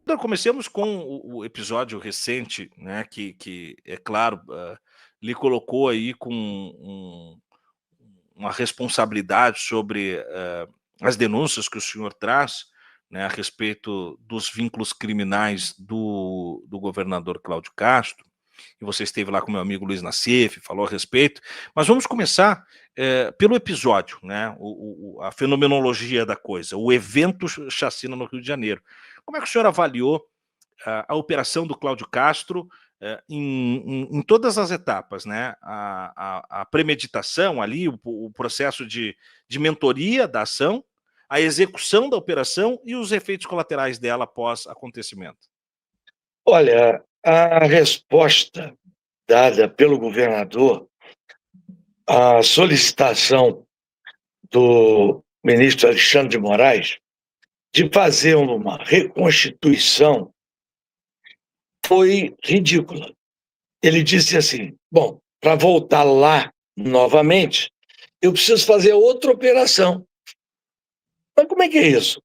Então, comecemos com o episódio recente, né, que é claro, lhe colocou aí com uma responsabilidade sobre, as denúncias que o senhor traz, né, a respeito dos vínculos criminais do governador Cláudio Castro, e você esteve lá com meu amigo Luiz Nassif, falou a respeito, mas vamos começar, pelo episódio, né, a fenomenologia da coisa, o evento chacina no Rio de Janeiro. Como é que o senhor avaliou a operação do Cláudio Castro em todas as etapas, né? A premeditação ali, o processo de mentoria da ação, a execução da operação e os efeitos colaterais dela após acontecimento. Olha, a resposta dada pelo governador à solicitação do ministro Alexandre de Moraes de fazer uma reconstituição foi ridícula. Ele disse assim: bom, para voltar lá novamente, eu preciso fazer outra operação. Mas como é que é isso?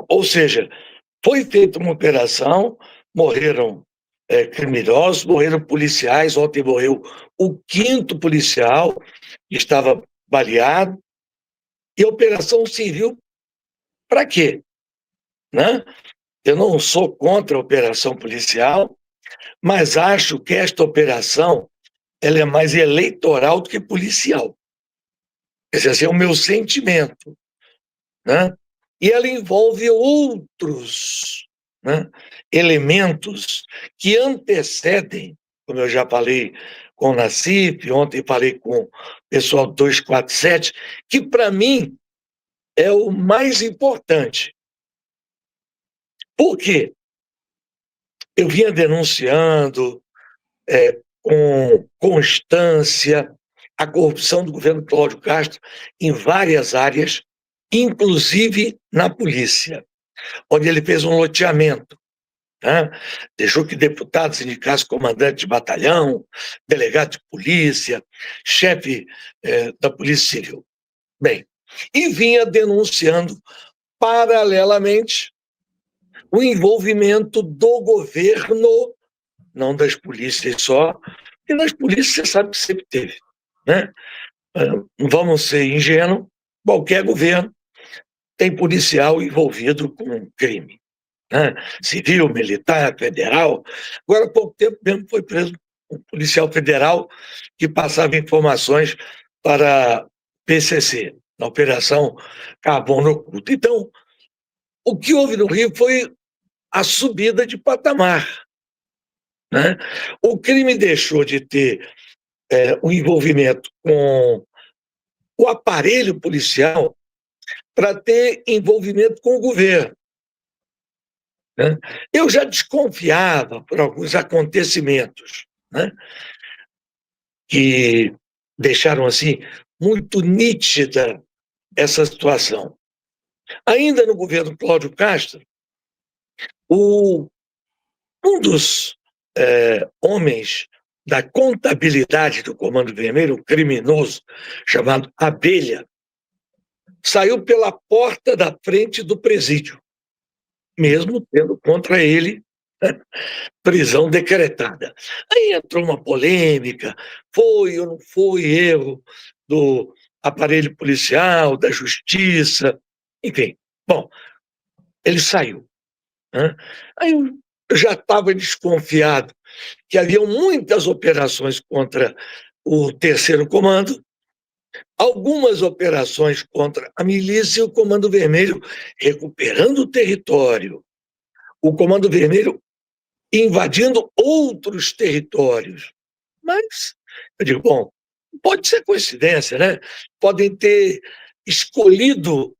Ou seja, foi feita uma operação, morreram criminosos, morreram policiais, ontem morreu o quinto policial, que estava baleado, e a operação serviu para quê? Né? Eu não sou contra a operação policial, mas acho que esta operação ela é mais eleitoral do que policial. Esse é o meu sentimento. Né? E ela envolve outros, né, elementos que antecedem, como eu já falei com o Nassif, ontem falei com o pessoal do 247, que para mim é o mais importante. Por quê? Eu vinha denunciando com constância a corrupção do governo Cláudio Castro em várias áreas, inclusive na polícia, onde ele fez um loteamento. Né? Deixou que deputados indicassem comandante de batalhão, delegado de polícia, chefe da Polícia Civil. Bem, e vinha denunciando paralelamente o envolvimento do governo, não das polícias só, e nas polícias você sabe que sempre teve. Né? Não vamos ser ingênuos, qualquer governo tem policial envolvido com crime. Né? Civil, militar, federal. Agora, há pouco tempo mesmo foi preso um policial federal que passava informações para PCC, na Operação Carbono Oculto. Então, o que houve no Rio foi a subida de patamar. Né? O crime deixou de ter um envolvimento com o aparelho policial para ter envolvimento com o governo. Né? Eu já desconfiava por alguns acontecimentos, né, que deixaram assim muito nítida essa situação. Ainda no governo Cláudio Castro, um dos homens da contabilidade do Comando Vermelho, um criminoso chamado Abelha, saiu pela porta da frente do presídio, mesmo tendo contra ele prisão decretada. Aí entrou uma polêmica, foi ou não foi erro do aparelho policial, da justiça, enfim. Bom, ele saiu. Né? Aí eu já estava desconfiado que haviam muitas operações contra o terceiro comando, algumas operações contra a milícia e o Comando Vermelho recuperando o território. O Comando Vermelho invadindo outros territórios. Mas, eu digo, bom, pode ser coincidência, né? Podem ter escolhido,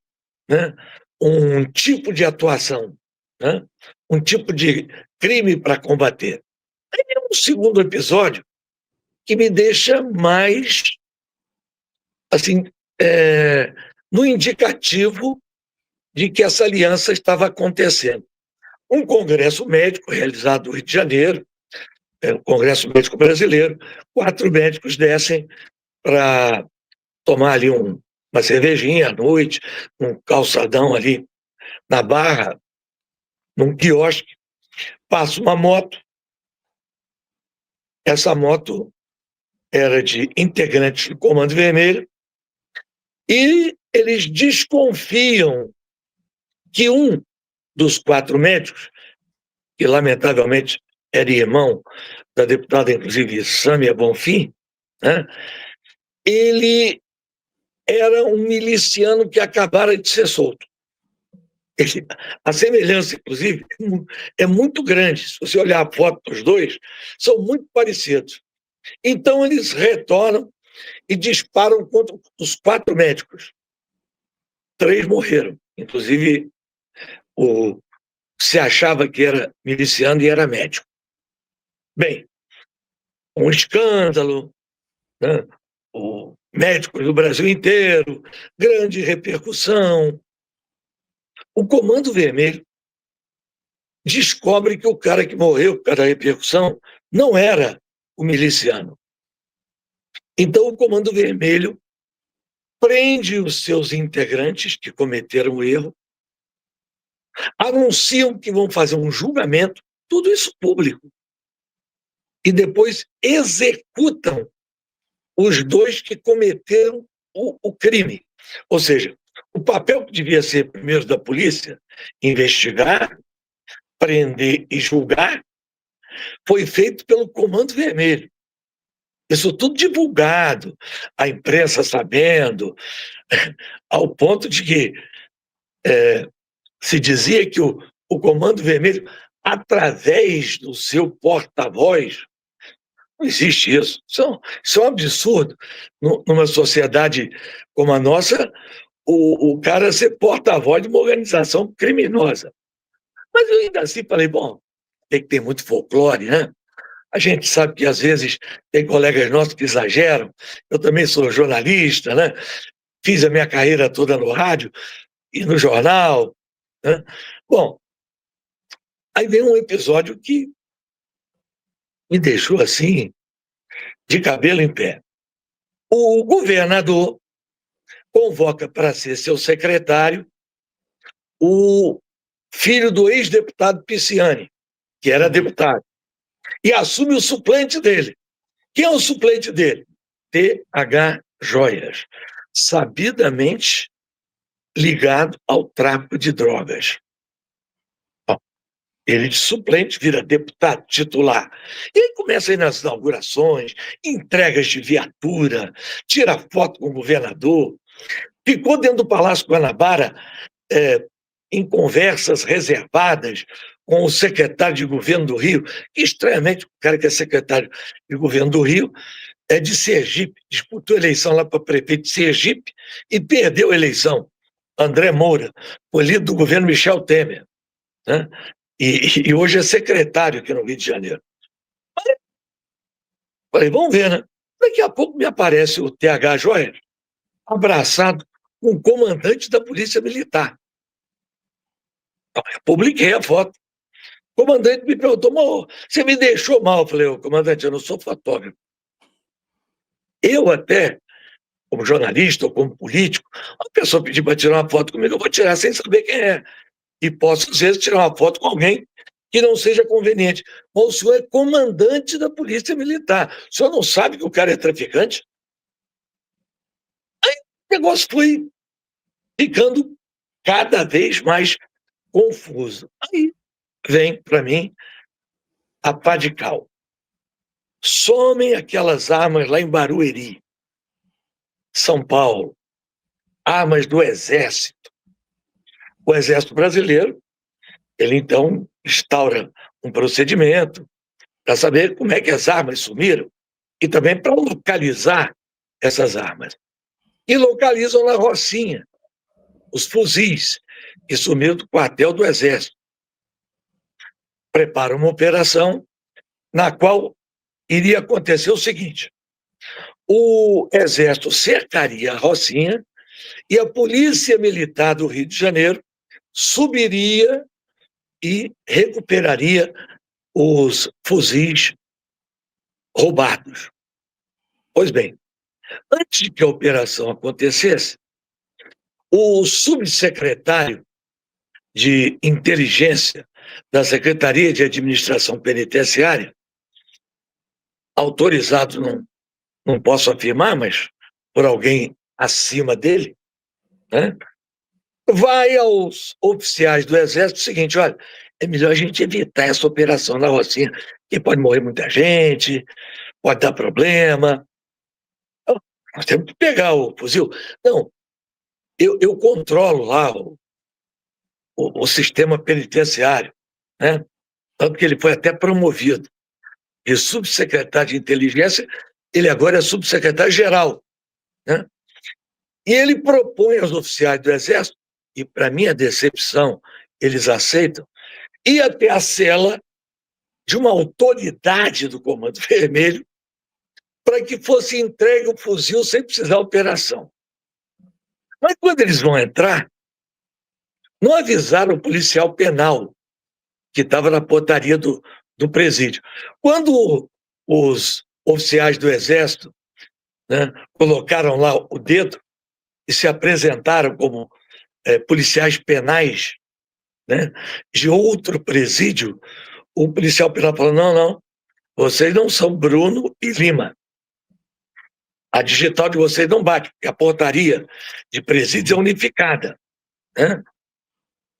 né, um tipo de atuação, né? Um tipo de crime para combater. Aí tem um segundo episódio que me deixa mais, assim, no indicativo de que essa aliança estava acontecendo. Um congresso médico realizado no Rio de Janeiro, o Congresso Médico Brasileiro, 4 médicos descem para tomar ali uma cervejinha à noite, um calçadão ali na Barra, num quiosque, passa uma moto. Essa moto era de integrantes do Comando Vermelho e eles desconfiam que um dos 4 médicos, que lamentavelmente era irmão da deputada, inclusive, Sâmia Bonfim, né, ele era um miliciano que acabara de ser solto. A semelhança, inclusive, é muito grande. Se você olhar a foto dos dois, são muito parecidos. Então, eles retornam e disparam contra os 4 médicos. 3 morreram. Inclusive, se achava que era miliciano e era médico. Bem, um escândalo, né? O médicos do Brasil inteiro, grande repercussão. O Comando Vermelho descobre que o cara que morreu por causa da repercussão não era o miliciano. Então, o Comando Vermelho prende os seus integrantes que cometeram o erro, anunciam que vão fazer um julgamento, tudo isso público, e depois executam os 2 que cometeram o crime. Ou seja, o papel que devia ser primeiro da polícia, investigar, prender e julgar, foi feito pelo Comando Vermelho. Isso tudo divulgado, a imprensa sabendo, ao ponto de que se dizia que o Comando Vermelho, através do seu porta-voz, não existe isso. Isso é um absurdo. Numa sociedade como a nossa, o cara ser porta-voz de uma organização criminosa. Mas eu ainda assim falei, bom, tem que ter muito folclore, né? A gente sabe que às vezes tem colegas nossos que exageram. Eu também sou jornalista, né? Fiz a minha carreira toda no rádio e no jornal, né? Bom, aí vem um episódio que me deixou assim, de cabelo em pé. O governador convoca para ser seu secretário o filho do ex-deputado Pisciani, que era deputado, e assume o suplente dele. Quem é o suplente dele? T.H. Joias, sabidamente ligado ao tráfico de drogas. Bom, ele de suplente vira deputado titular. E aí começa a ir nas inaugurações, entregas de viatura, tira foto com o governador, ficou dentro do Palácio Guanabara em conversas reservadas com o secretário de governo do Rio, que estranhamente o cara que é secretário de governo do Rio é de Sergipe, disputou a eleição lá para prefeito de Sergipe e perdeu a eleição. André Moura, foi líder do governo Michel Temer, né? E hoje é secretário aqui no Rio de Janeiro. Falei, vamos ver, né? Daqui a pouco me aparece o T.H. Joias abraçado com o comandante da Polícia Militar. Eu publiquei a foto. O comandante me perguntou, você me deixou mal? Eu falei, comandante, eu não sou fotógrafo. Eu até, como jornalista ou como político, uma pessoa pedir para tirar uma foto comigo, eu vou tirar sem saber quem é. E posso, às vezes, tirar uma foto com alguém que não seja conveniente. Mas o senhor é comandante da Polícia Militar. O senhor não sabe que o cara é traficante? Aí o negócio foi ficando cada vez mais confuso. Aí vem para mim a pá de cal. Somem aquelas armas lá em Barueri, São Paulo, armas do Exército. O Exército Brasileiro, ele então instaura um procedimento para saber como é que as armas sumiram e também para localizar essas armas. E localizam na Rocinha os fuzis que sumiram do quartel do Exército. Preparam uma operação na qual iria acontecer o seguinte: o Exército cercaria a Rocinha e a Polícia Militar do Rio de Janeiro subiria e recuperaria os fuzis roubados. Pois bem, antes de que a operação acontecesse, o subsecretário de inteligência da Secretaria de Administração Penitenciária, autorizado, não posso afirmar, mas por alguém acima dele, né, vai aos oficiais do Exército o seguinte: olha, é melhor a gente evitar essa operação na Rocinha, porque pode morrer muita gente, pode dar problema. Então, nós temos que pegar o fuzil. Não, eu controlo lá o sistema penitenciário, né? Tanto que ele foi até promovido de subsecretário de inteligência, ele agora é subsecretário-geral, né? E ele propõe aos oficiais do Exército, e para minha decepção, eles aceitam, ir até a cela de uma autoridade do Comando Vermelho para que fosse entregue o fuzil sem precisar de operação. Mas quando eles vão entrar, não avisaram o policial penal que estava na portaria do presídio. Quando os oficiais do Exército, né, colocaram lá o dedo e se apresentaram como policiais penais, né, de outro presídio, o policial penal falou: não, vocês não são Bruno e Lima. A digital de vocês não bate, porque a portaria de presídio é unificada, né?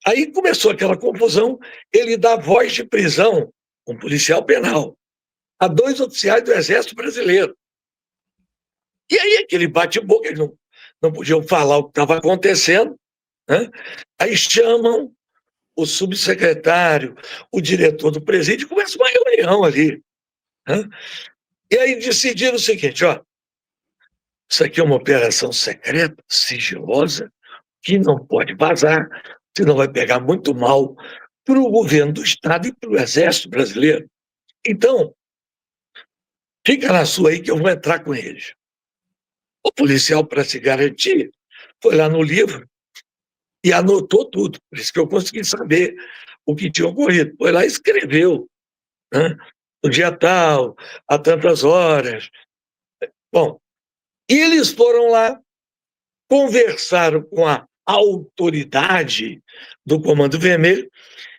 Aí começou aquela confusão, ele dá voz de prisão, um policial penal, a 2 oficiais do Exército Brasileiro. E aí aquele bate-boca, eles não podiam falar o que estava acontecendo, né? Aí chamam o subsecretário, o diretor do presídio, começa uma reunião ali, né? E aí decidiram o seguinte: ó, isso aqui é uma operação secreta, sigilosa, que não pode vazar, senão vai pegar muito mal para o governo do Estado e para o Exército Brasileiro. Então, fica na sua aí que eu vou entrar com eles. O policial, para se garantir, foi lá no livro e anotou tudo. Por isso que eu consegui saber o que tinha ocorrido. Foi lá e escreveu, né? No dia tal, a tantas horas. Bom, e eles foram lá, conversaram com a autoridade do Comando Vermelho,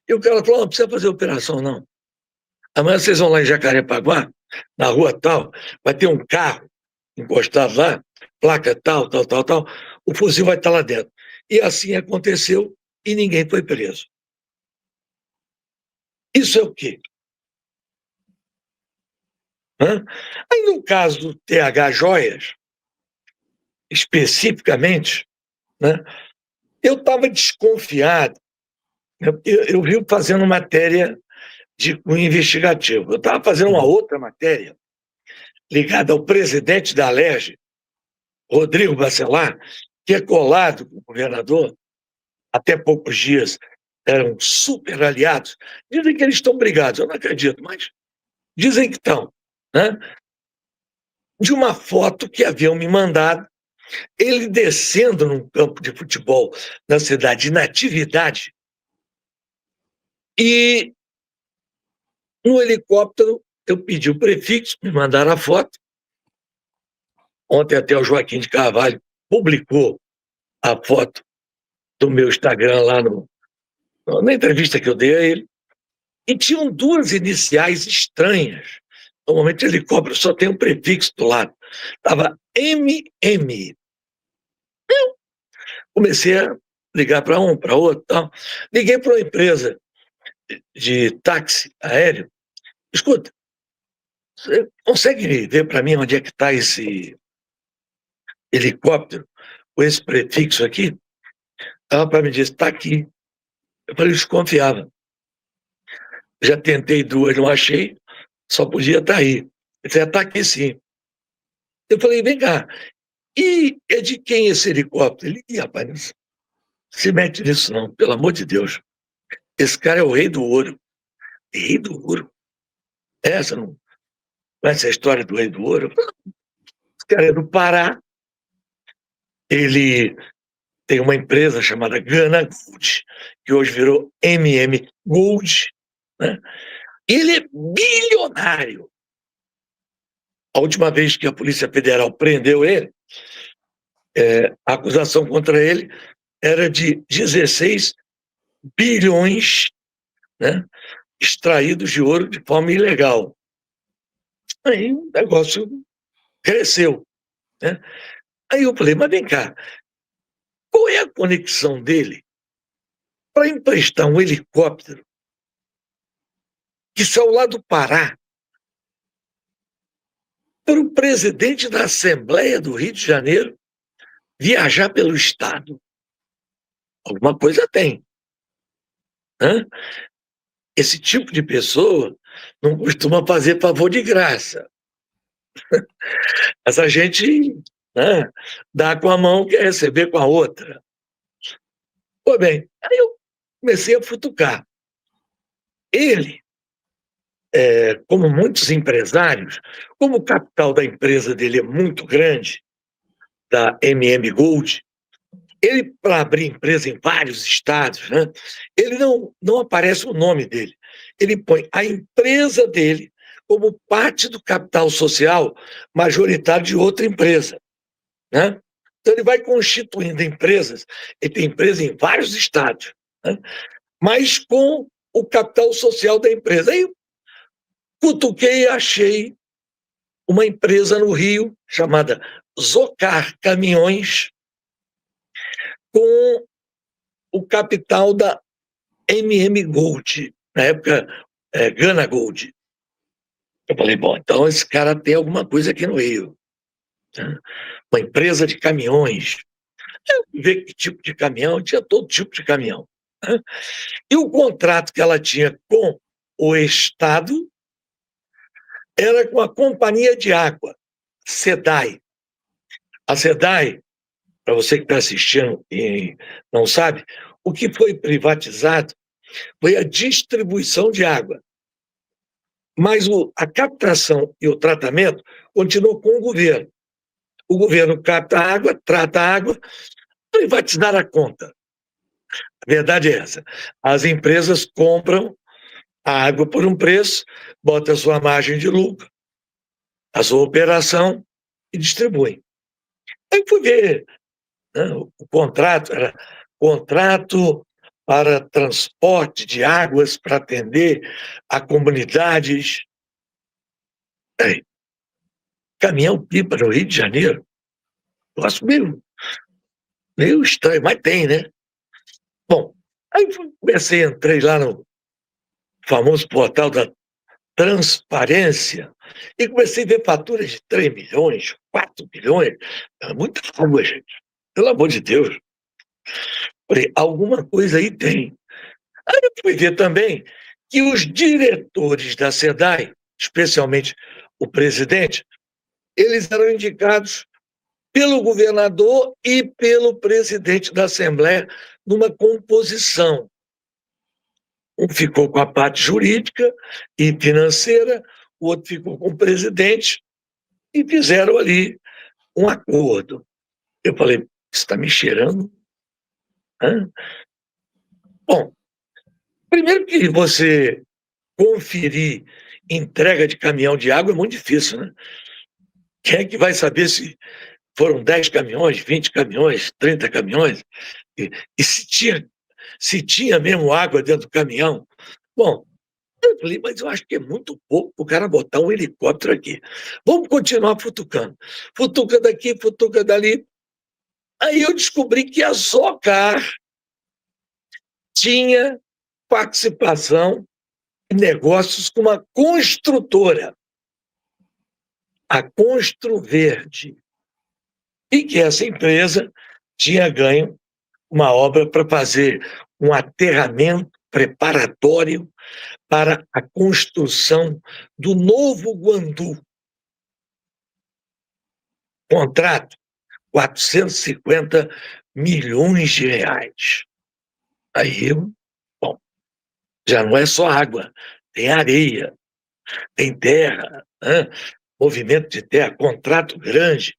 e o cara falou: não precisa fazer operação, não. Amanhã vocês vão lá em Jacarepaguá, na rua tal, vai ter um carro encostado lá, placa tal, o fuzil vai estar lá dentro. E assim aconteceu e ninguém foi preso. Isso é o quê? Aí no caso do TH Joias, especificamente, né, eu estava desconfiado, né, eu vi fazendo matéria de cunho investigativo. Eu estava fazendo uma outra matéria ligada ao presidente da Alerj, Rodrigo Bacelar, que é colado com o governador, até poucos dias eram super aliados. Dizem que eles estão brigados, eu não acredito, mas dizem que estão, né? De uma foto que haviam me mandado, ele descendo num campo de futebol na cidade de Natividade, e no helicóptero eu pedi o prefixo, me mandaram a foto. Ontem até o Joaquim de Carvalho publicou a foto do meu Instagram lá na entrevista que eu dei a ele, e tinham 2 iniciais estranhas. Normalmente o helicóptero só tem um prefixo do lado. Estava MM. Eu comecei a ligar para um, para outro, tal. Liguei para uma empresa de táxi aéreo. Escuta, você consegue ver para mim onde é que está esse helicóptero com esse prefixo aqui? Ela para me disse: está aqui. Eu falei: desconfiava. Já tentei 2, não achei, só podia estar aí. Ele falou: está aqui sim. Eu falei: vem cá, e é de quem esse helicóptero? Ele: ih, rapaz, não se mete nisso não, pelo amor de Deus. Esse cara é o rei do ouro. Rei do ouro? Essa não conhece a história do rei do ouro? Esse cara é do Pará. Ele tem uma empresa chamada Gana Gold, que hoje virou MM Gold, né? Ele é bilionário. A última vez que a Polícia Federal prendeu ele, a acusação contra ele era de 16 bilhões né, extraídos de ouro de forma ilegal. Aí o negócio cresceu, né? Aí eu falei, mas vem cá, qual é a conexão dele para emprestar um helicóptero que saiu lá do Pará para o presidente da Assembleia do Rio de Janeiro viajar pelo Estado? Alguma coisa tem, né? Esse tipo de pessoa não costuma fazer favor de graça. Mas a gente, né, dá com a mão, quer receber com a outra. Pois bem, aí eu comecei a futucar. Ele, como muitos empresários, como o capital da empresa dele é muito grande, da MM Gold, ele, para abrir empresa em vários estados, né, ele não aparece o nome dele. Ele põe a empresa dele como parte do capital social majoritário de outra empresa, né? Então ele vai constituindo empresas, ele tem empresa em vários estados, né, mas com o capital social da empresa. Aí eu cutuquei e achei uma empresa no Rio chamada Zocar Caminhões, com o capital da MM Gold, na época Gana Gold. Eu falei, bom, então esse cara tem alguma coisa aqui no Rio, né? Uma empresa de caminhões. Eu vi que tipo de caminhão, tinha todo tipo de caminhão, né? E o contrato que ela tinha com o Estado era com a companhia de água, SEDAI. A SEDAI, para você que está assistindo e não sabe, o que foi privatizado foi a distribuição de água. Mas a captação e o tratamento continuou com o governo. O governo capta a água, trata a água, privatizar a conta. A verdade é essa. As empresas compram a água por um preço, botam a sua margem de lucro, a sua operação e distribuem. Aí fui ver, né, o contrato era contrato para transporte de águas para atender a comunidades. Aí, caminhão-pipa no Rio de Janeiro. Negócio meio estranho, mas tem, né? Bom, aí comecei, entrei lá no famoso portal da transparência e comecei a ver faturas de 3 milhões, 4 milhões. É muita água, gente. Pelo amor de Deus. Falei, alguma coisa aí tem. Aí eu fui ver também que os diretores da SEDAI, especialmente o presidente, eles eram indicados pelo governador e pelo presidente da Assembleia numa composição. Um ficou com a parte jurídica e financeira, o outro ficou com o presidente e fizeram ali um acordo. Eu falei, isso está me cheirando? Hã? Bom, primeiro que você conferir entrega de caminhão de água é muito difícil, né? Quem é que vai saber se foram 10 caminhões, 20 caminhões, 30 caminhões? E se tinha mesmo água dentro do caminhão? Bom, eu falei, mas eu acho que é muito pouco para o cara botar um helicóptero aqui. Vamos continuar futucando. Futuca daqui, futuca dali. Aí eu descobri que a Zocar tinha participação em negócios com uma construtora, a Construverde, e que essa empresa tinha ganho uma obra para fazer um aterramento preparatório para a construção do novo Guandu. Contrato, 450 milhões de reais. Aí, bom, já não é só água, tem areia, tem terra, né? Movimento de terra, contrato grande,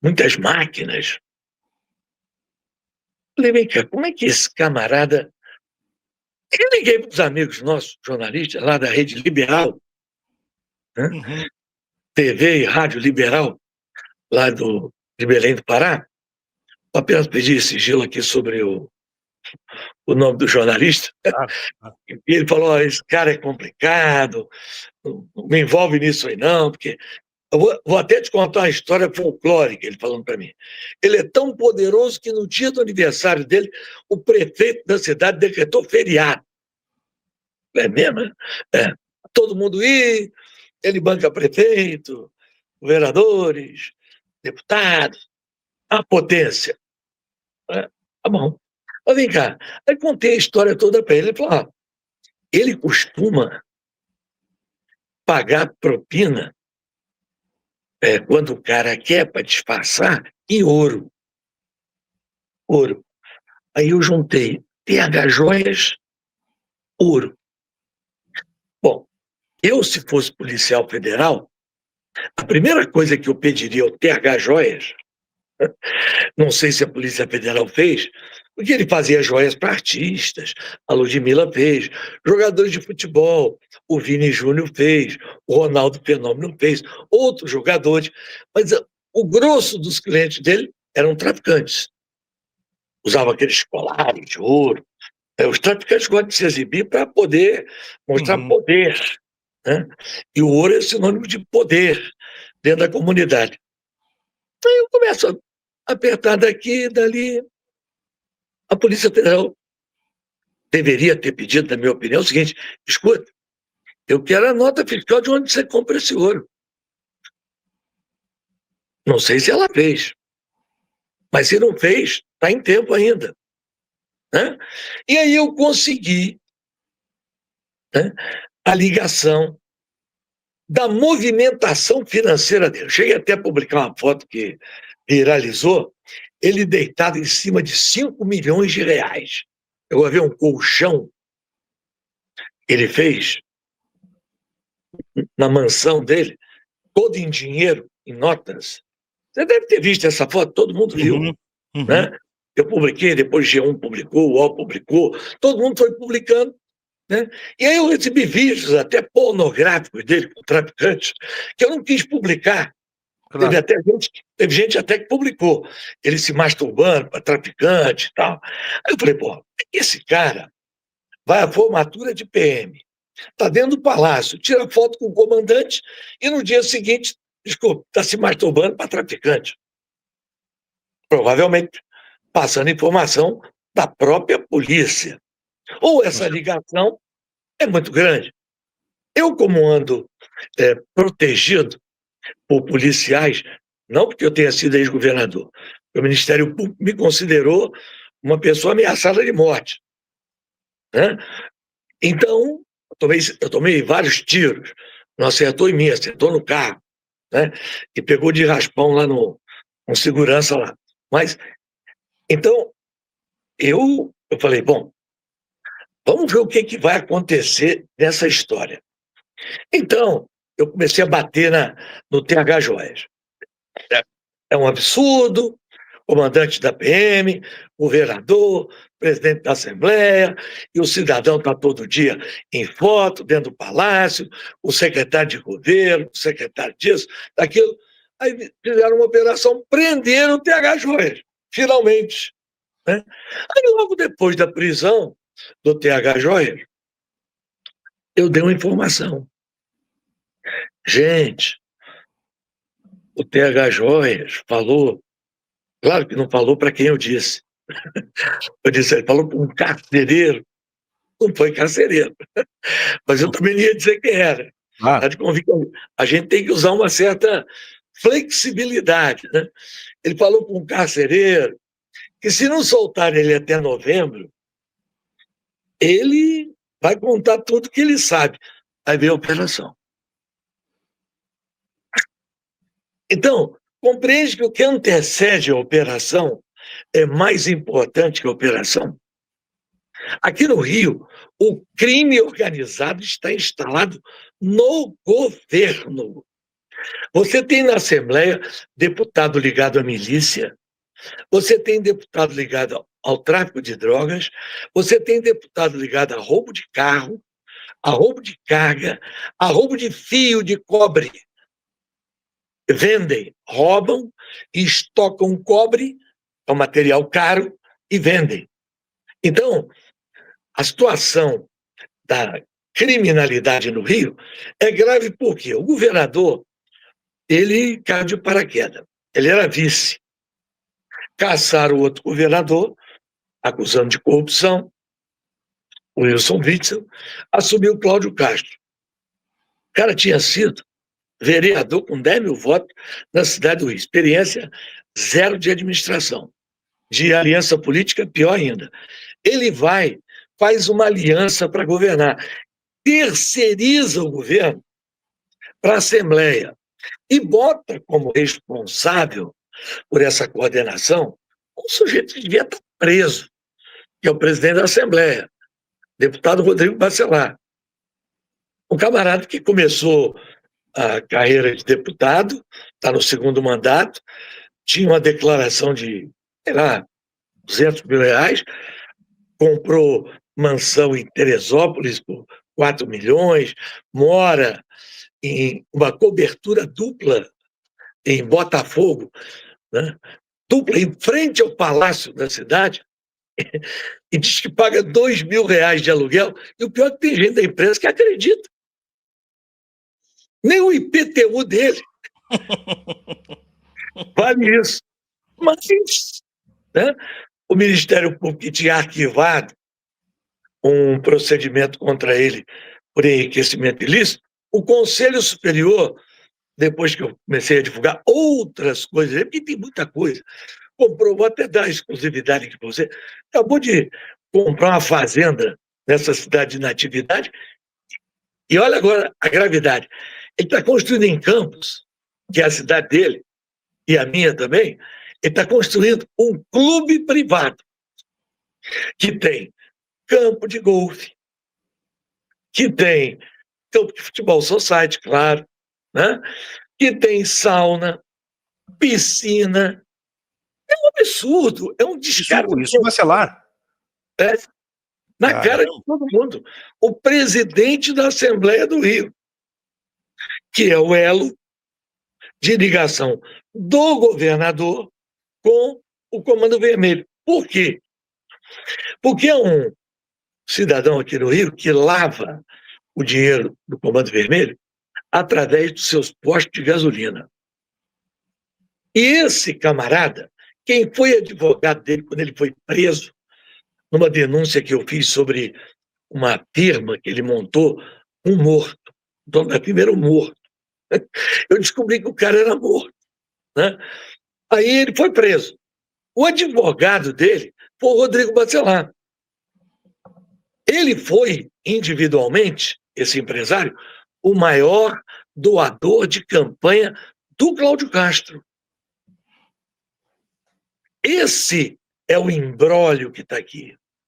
muitas máquinas. Falei, vem cá, como é que esse camarada... Eu liguei para os amigos nossos, jornalistas, lá da Rede Liberal, né? Uhum. TV e Rádio Liberal, lá de Belém do Pará, apenas pedi sigilo aqui sobre o nome do jornalista, Claro, claro. e ele falou: "Ó, esse cara é complicado, não me envolve nisso aí não, porque..." Eu vou até te contar uma história folclórica, ele falando para mim. Ele é tão poderoso que no dia do aniversário dele, o prefeito da cidade decretou feriado. É mesmo, né? É. Todo mundo ir, ele banca prefeito, governadores, deputados, a potência. É, tá bom. Mas vem cá, aí contei a história toda para ele. Ele falou: ele costuma pagar propina, quando o cara quer para disfarçar, em ouro. Ouro. Aí eu juntei TH Joias, ouro. Bom, eu, se fosse policial federal, a primeira coisa que eu pediria ao TH Joias, não sei se a Polícia Federal fez, porque ele fazia joias para artistas, a Ludmilla fez, jogadores de futebol, o Vini Júnior fez, o Ronaldo Fenômeno fez, outros jogadores, mas o grosso dos clientes dele eram traficantes. Usavam aqueles colares de ouro. Os traficantes gostam de se exibir para poder mostrar Uhum. poder, né? E o ouro é sinônimo de poder dentro da comunidade. Aí eu começo a apertar daqui e dali. A Polícia Federal deveria ter pedido, na minha opinião, o seguinte: escuta, eu quero a nota fiscal de onde você compra esse ouro. Não sei se ela fez, mas se não fez, está em tempo ainda. Né? E aí eu consegui, né, a ligação da movimentação financeira dele. Cheguei até a publicar uma foto que viralizou, ele deitado em cima de 5 milhões de reais. Eu vou ver um colchão que ele fez na mansão dele, todo em dinheiro, em notas. Você deve ter visto essa foto, todo mundo viu, Uhum. Uhum. né? Eu publiquei, depois G1 publicou, o UOL publicou, todo mundo foi publicando, né? E aí eu recebi vídeos até pornográficos dele com traficantes, que eu não quis publicar. Claro. Teve gente até que publicou, ele se masturbando para traficante e tal. Aí eu falei: pô, esse cara vai à formatura de PM, está dentro do palácio, tira foto com o comandante e no dia seguinte, desculpa, está se masturbando para traficante. Provavelmente passando informação da própria polícia. Ou essa ligação é muito grande. Eu, como ando protegido por policiais, não porque eu tenha sido ex-governador, o Ministério Público me considerou uma pessoa ameaçada de morte. Né? Então, eu tomei vários tiros, não acertou em mim, acertou no carro, né? E pegou de raspão lá no segurança lá. Mas, então, eu falei: bom, vamos ver o que vai acontecer nessa história. Então, eu comecei a bater no TH Joias. É um absurdo, comandante da PM, governador, presidente da Assembleia, e o cidadão está todo dia em foto, dentro do palácio, o secretário de governo, o secretário disso, daquilo. Aí fizeram uma operação, prenderam o TH Joias, finalmente. Né? Aí, logo depois da prisão do TH Joias, eu dei uma informação. Gente, o TH Joias falou, claro que não falou para quem eu disse. Eu disse: ele falou para um carcereiro. Não foi carcereiro, mas eu também não ia dizer quem era. Claro. A gente tem que usar uma certa flexibilidade. Né? Ele falou para um carcereiro que, se não soltar ele até novembro, ele vai contar tudo que ele sabe. Aí veio a operação. Então, compreende que o que antecede a operação é mais importante que a operação? Aqui no Rio, o crime organizado está instalado no governo. Você tem na Assembleia deputado ligado à milícia, você tem deputado ligado ao tráfico de drogas, você tem deputado ligado a roubo de carro, a roubo de carga, a roubo de fio de cobre. Vendem, roubam, estocam cobre, é um material caro, e vendem. Então, a situação da criminalidade no Rio é grave porque o governador, ele caiu de paraquedas. Ele era vice. Caçaram o outro governador, acusando de corrupção, o Wilson Witzel, assumiu o Cláudio Castro. O cara tinha sido vereador com 10 mil votos na cidade do Rio. Experiência zero de administração. De aliança política, pior ainda. Ele vai, faz uma aliança para governar, terceiriza o governo para a Assembleia e bota como responsável por essa coordenação um sujeito que devia estar preso, que é o presidente da Assembleia, deputado Rodrigo Bacelar. Um camarada que começou a carreira de deputado, está no segundo mandato, tinha uma declaração de, sei lá, 200 mil reais, comprou mansão em Teresópolis por 4 milhões, mora em uma cobertura dupla em Botafogo, né? Dupla em frente ao palácio da cidade, e diz que paga 2 mil reais de aluguel, e o pior é que tem gente da empresa que acredita. Nem o IPTU dele vale isso. Mas, né, o Ministério Público que tinha arquivado um procedimento contra ele por enriquecimento ilícito, o Conselho Superior, depois que eu comecei a divulgar outras coisas, porque tem muita coisa, comprou, vou até dar a exclusividade aqui para você, acabou de comprar uma fazenda nessa cidade de Natividade, e olha agora a gravidade. Ele está construindo em Campos, que é a cidade dele, e a minha também, ele está construindo um clube privado, que tem campo de golfe, que tem campo de futebol society, claro, né? Que tem sauna, piscina. É um absurdo, é um descaro. Isso Bacelar. É, na cara de todo mundo. O presidente da Assembleia do Rio, que é o elo de ligação do governador com o Comando Vermelho. Por quê? Porque é um cidadão aqui no Rio que lava o dinheiro do Comando Vermelho através dos seus postos de gasolina. E esse camarada, quem foi advogado dele quando ele foi preso, numa denúncia que eu fiz sobre uma firma que ele montou, um morto. O dono da firma era um morto. Eu descobri que o cara era morto, né? Aí ele foi preso. O advogado dele foi o Rodrigo Bacelar. Ele foi, individualmente, esse empresário, o maior doador de campanha do Cláudio Castro. Esse é o imbróglio que está aqui.